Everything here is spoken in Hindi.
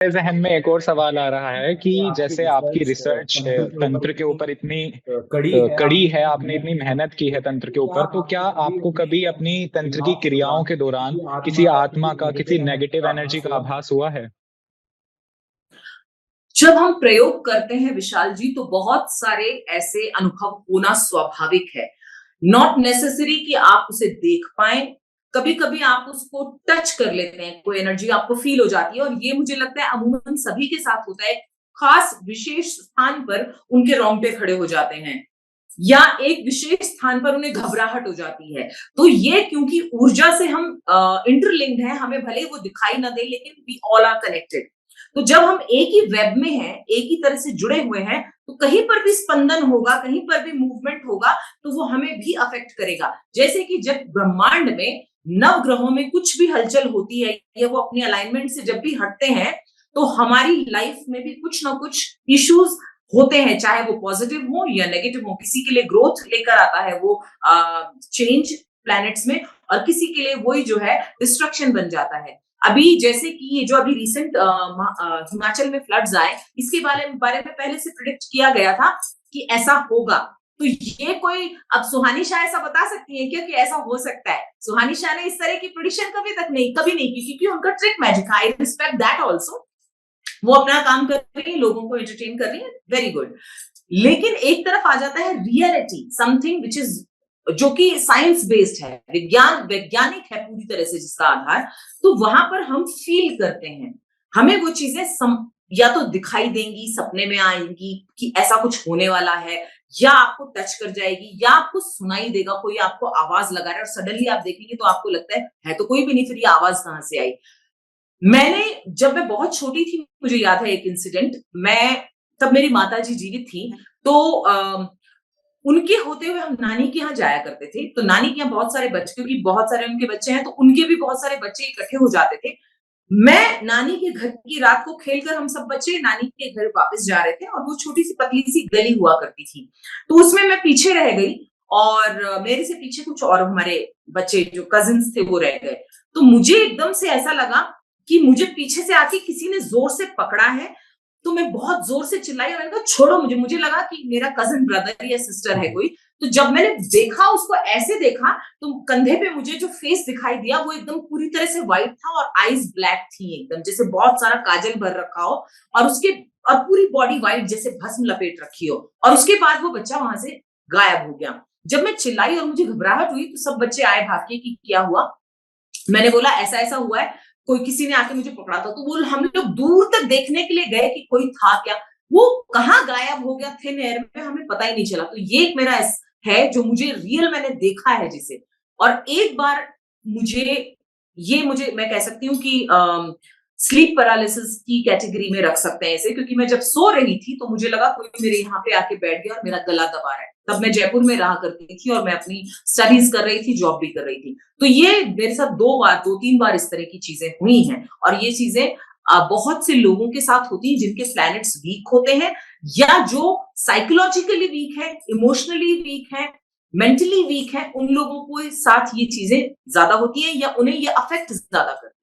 मेरे ज़हन में एक और सवाल आ रहा है कि कि आपकी जैसे आपकी रिसर्च रिसर्च तंत्र के ऊपर तंत्र के इतनी ऊपर इतनी कड़ी है, कड़ी आपने है, इतनी आपने मेहनत इतनी की है, मेहनत की है तंत्र के तो क्या ऊपर, तो क्या आपको कभी आपको अपनी कभी अपनी तंत्र की क्रियाओं के क्रियाओं दौरान के दौरान किसी किसी आत्मा का, आत्मा किसी का, किसी नेगेटिव एनर्जी नेगेटिव का एनर्जी आभास का हुआ है? आभास हुआ है? जब हम प्रयोग करते हैं विशाल जी, तो बहुत सारे ऐसे अनुभव होना स्वाभाविक है। नॉट नेसेसरी कि आप उसे देख पाए। कभी कभी आप उसको टच कर लेते हैं, कोई एनर्जी आपको फील हो जाती है, और ये मुझे लगता है अमूमन सभी के साथ होता है। खास विशेष स्थान पर उनके रोंगटे खड़े हो जाते हैं, या एक विशेष स्थान पर उन्हें घबराहट हो जाती है। तो ये क्योंकि ऊर्जा से हम इंटरलिंक्ड हैं, हमें भले वो दिखाई ना दे, लेकिन वी ऑल आर कनेक्टेड। तो जब हम एक ही वेब में हैं, एक ही तरह से जुड़े हुए हैं, तो कहीं पर भी स्पंदन होगा, कहीं पर भी मूवमेंट होगा, तो वो हमें भी अफेक्ट करेगा। जैसे कि जब ब्रह्मांड में नव ग्रहों में कुछ भी हलचल होती है, या वो अपनी अलाइनमेंट से जब भी हटते हैं, तो हमारी लाइफ में भी कुछ ना कुछ इश्यूज होते हैं, चाहे वो पॉजिटिव हो या नेगेटिव हो। किसी के लिए ग्रोथ लेकर आता है वो चेंज प्लैनेट्स में, और किसी के लिए वही जो है डिस्ट्रक्शन बन जाता है। अभी जैसे कि ये जो अभी रिसेंट हिमाचल में फ्लड्स आए, इसके बारे में पहले से प्रिडिक्ट किया गया था कि ऐसा होगा। तो ये कोई, अब सुहानी शाह ऐसा बता सकती है क्या कि ऐसा हो सकता है? सुहानी शाह ने इस तरह की प्रिडिक्शन कभी नहीं की, क्योंकि उनका trick magic. I respect that also. वो अपना काम कर रही है, लोगों को एंटरटेन कर रही है, वेरी गुड। लेकिन एक तरफ आ जाता है रियलिटी, समथिंग विच इज, जो कि साइंस बेस्ड है, वैज्ञानिक है पूरी तरह से जिसका आधार। तो वहां पर हम फील करते हैं, हमें वो चीजें या तो दिखाई देंगी, सपने में आएंगी कि ऐसा कुछ होने वाला है, या आपको टच कर जाएगी, या आपको सुनाई देगा, कोई आपको आवाज लगा रहा है और सडनली आप देखेंगे तो आपको लगता है तो कोई भी नहीं, फिर ये आवाज कहां से आई। जब मैं बहुत छोटी थी, मुझे याद है एक इंसिडेंट। तब मेरी माताजी जीवित थी, तो उनके होते हुए हम नानी के यहाँ जाया करते थे। तो नानी के यहाँ बहुत सारे बच्चे, क्योंकि बहुत सारे उनके बच्चे हैं, तो उनके भी बहुत सारे बच्चे इकट्ठे हो जाते थे। मैं नानी के घर की रात को खेलकर, हम सब बच्चे नानी के घर वापस जा रहे थे, और वो छोटी सी पतली सी गली हुआ करती थी। तो उसमें मैं पीछे रह गई, और मेरे से पीछे कुछ और हमारे बच्चे जो कजिन्स थे वो रह गए। तो मुझे एकदम से ऐसा लगा कि मुझे पीछे से आके किसी ने जोर से पकड़ा है। तो मैं बहुत जोर से चिल्लाई, और मैंने कहा छोड़ो मुझे। मुझे लगा कि मेरा कजिन ब्रदर या सिस्टर है कोई। तो जब मैंने देखा, उसको ऐसे देखा, तो कंधे पे मुझे जो फेस दिखाई दिया वो एकदम पूरी तरह से व्हाइट था, और आईज ब्लैक थी, एकदम जैसे बहुत सारा काजल भर रखा हो, और पूरी बॉडी व्हाइट जैसे भस्म लपेट रखी हो। और उसके बाद वो बच्चा वहां से गायब हो गया। जब मैं चिल्लाई और मुझे घबराहट हुई, तो सब बच्चे आए भाग के कि क्या हुआ। मैंने बोला ऐसा ऐसा हुआ है, कोई किसी ने आके मुझे पकड़ा था। तो वो हम लोग दूर तक देखने के लिए गए कि कोई था क्या। वो कहाँ गायब हो गया थिन एयर में, हमें पता ही नहीं चला। तो ये एक मेरा है जो मुझे रियल मैंने देखा है जिसे। और एक बार मुझे मैं कह सकती हूँ कि स्लीप पैरालिसिस की कैटेगरी में रख सकते हैं इसे, क्योंकि मैं जब सो रही थी तो मुझे लगा कोई मेरे यहाँ पे आके बैठ गया और मेरा गला दबा रहा है। तब मैं जयपुर में रहा करती थी, और मैं अपनी स्टडीज कर रही थी, जॉब भी कर रही थी। तो ये मेरे साथ दो तीन बार इस तरह की चीजें हुई हैं। और ये चीजें बहुत से लोगों के साथ होती हैं जिनके प्लैनेट्स वीक होते हैं, या जो साइकोलॉजिकली वीक है, इमोशनली वीक है, मेंटली वीक है। उन लोगों को साथ ये चीजें ज्यादा होती हैं, या उन्हें ये अफेक्ट ज्यादा करती हैं।